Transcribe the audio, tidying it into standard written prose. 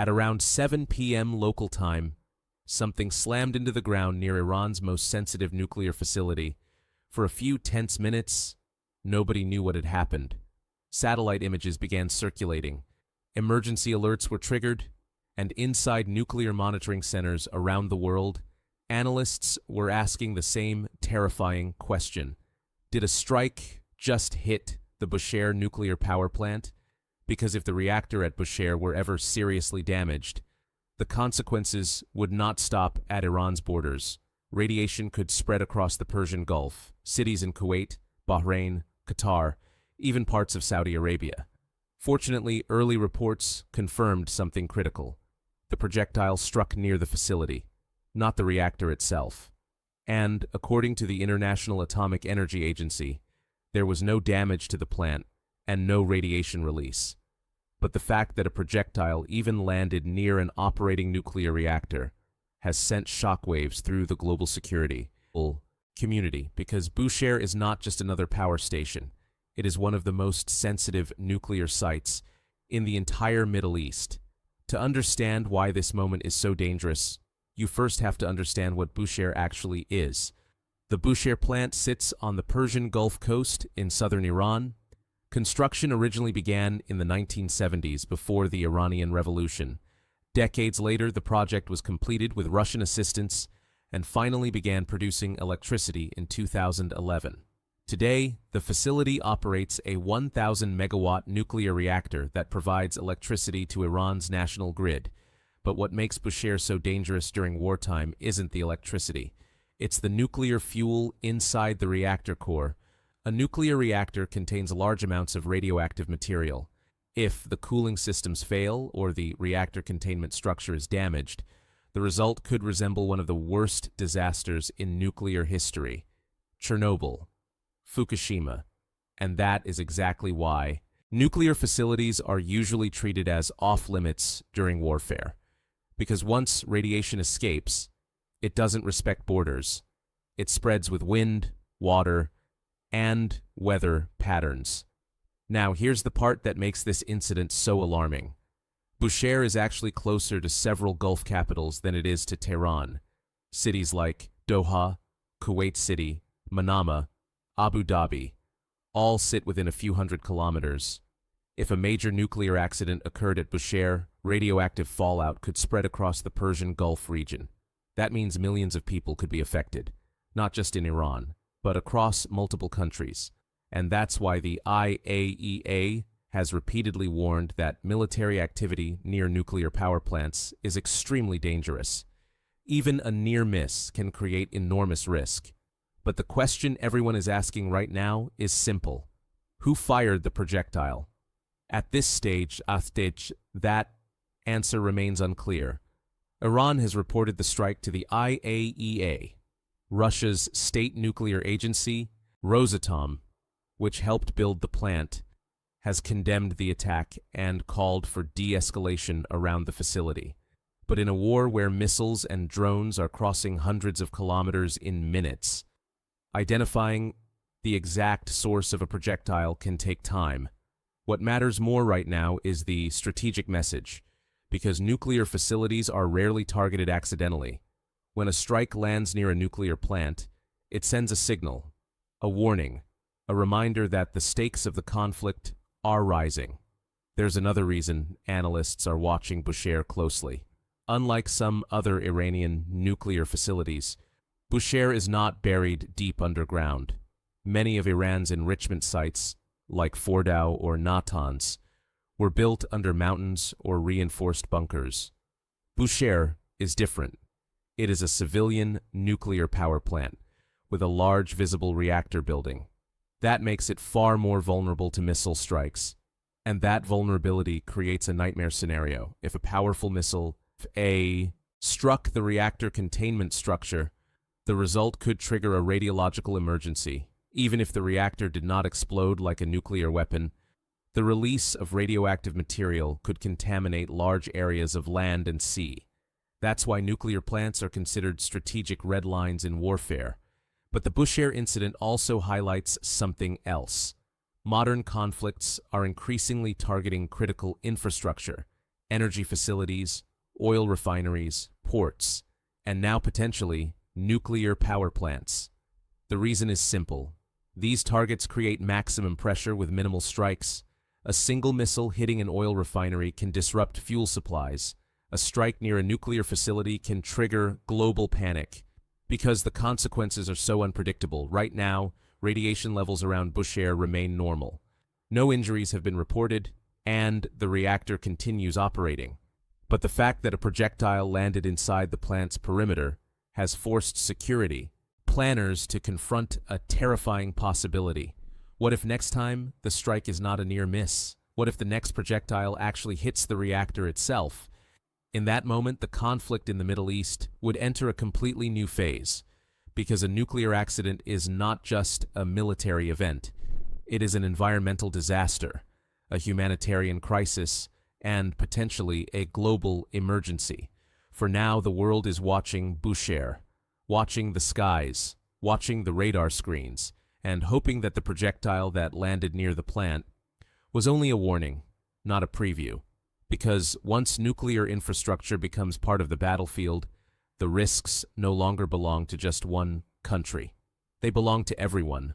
At around 7 p.m. local time, something slammed into the ground near Iran's most sensitive nuclear facility. For a few tense minutes, nobody knew what had happened. Satellite images began circulating. Emergency alerts were triggered, and inside nuclear monitoring centers around the world, analysts were asking the same terrifying question. Did a strike just hit the Bushehr nuclear power plant? Because if the reactor at Bushehr were ever seriously damaged, the consequences would not stop at Iran's borders. Radiation could spread across the Persian Gulf, cities in Kuwait, Bahrain, Qatar, even parts of Saudi Arabia. Fortunately, early reports confirmed something critical. The projectile struck near the facility, not the reactor itself. And, according to the International Atomic Energy Agency, there was no damage to the plant and no radiation release. But the fact that a projectile even landed near an operating nuclear reactor has sent shockwaves through the global security community, because Bushehr is not just another power station. It is one of the most sensitive nuclear sites in the entire Middle East. To understand why this moment is so dangerous, you first have to understand what Bushehr actually is. The Bushehr plant sits on the Persian Gulf coast in southern Iran. Construction originally began in the 1970s, before the Iranian Revolution. Decades later, the project was completed with Russian assistance and finally began producing electricity in 2011. Today, the facility operates a 1,000-megawatt nuclear reactor that provides electricity to Iran's national grid. But what makes Bushehr so dangerous during wartime isn't the electricity. It's the nuclear fuel inside the reactor core. A nuclear reactor contains large amounts of radioactive material. If the cooling systems fail or the reactor containment structure is damaged, the result could resemble one of the worst disasters in nuclear history: Chernobyl, Fukushima. And that is exactly why nuclear facilities are usually treated as off-limits during warfare. Because once radiation escapes, it doesn't respect borders. It spreads with wind, water, and weather patterns. Now, here's the part that makes this incident so alarming. Bushehr is actually closer to several Gulf capitals than it is to Tehran. Cities like Doha, Kuwait City, Manama, Abu Dhabi, all sit within a few hundred kilometers. If a major nuclear accident occurred at Bushehr, radioactive fallout could spread across the Persian Gulf region. That means millions of people could be affected, not just in Iran, but across multiple countries. And that's why the IAEA has repeatedly warned that military activity near nuclear power plants is extremely dangerous. Even a near miss can create enormous risk. But the question everyone is asking right now is simple. Who fired the projectile? At this stage, that answer remains unclear. Iran has reported the strike to the IAEA. Russia's state nuclear agency, Rosatom, which helped build the plant, has condemned the attack and called for de-escalation around the facility. But in a war where missiles and drones are crossing hundreds of kilometers in minutes, identifying the exact source of a projectile can take time. What matters more right now is the strategic message, because nuclear facilities are rarely targeted accidentally. When a strike lands near a nuclear plant, it sends a signal, a warning, a reminder that the stakes of the conflict are rising. There's another reason analysts are watching Bushehr closely. Unlike some other Iranian nuclear facilities, Bushehr is not buried deep underground. Many of Iran's enrichment sites, like Fordow or Natanz, were built under mountains or reinforced bunkers. Bushehr is different. It is a civilian nuclear power plant with a large visible reactor building. That makes it far more vulnerable to missile strikes. And that vulnerability creates a nightmare scenario. If a powerful missile struck the reactor containment structure, the result could trigger a radiological emergency. Even if the reactor did not explode like a nuclear weapon, the release of radioactive material could contaminate large areas of land and sea. That's why nuclear plants are considered strategic red lines in warfare. But the Bushehr incident also highlights something else. Modern conflicts are increasingly targeting critical infrastructure, energy facilities, oil refineries, ports, and now potentially nuclear power plants. The reason is simple. These targets create maximum pressure with minimal strikes. A single missile hitting an oil refinery can disrupt fuel supplies. A strike near a nuclear facility can trigger global panic. Because the consequences are so unpredictable, right now, radiation levels around Bushehr remain normal. No injuries have been reported, and the reactor continues operating. But the fact that a projectile landed inside the plant's perimeter has forced security planners to confront a terrifying possibility. What if next time the strike is not a near miss? What if the next projectile actually hits the reactor itself? In that moment, the conflict in the Middle East would enter a completely new phase, because a nuclear accident is not just a military event. It is an environmental disaster, a humanitarian crisis, and potentially a global emergency. For now, the world is watching Bushehr, watching the skies, watching the radar screens, and hoping that the projectile that landed near the plant was only a warning, not a preview. Because once nuclear infrastructure becomes part of the battlefield, the risks no longer belong to just one country. They belong to everyone,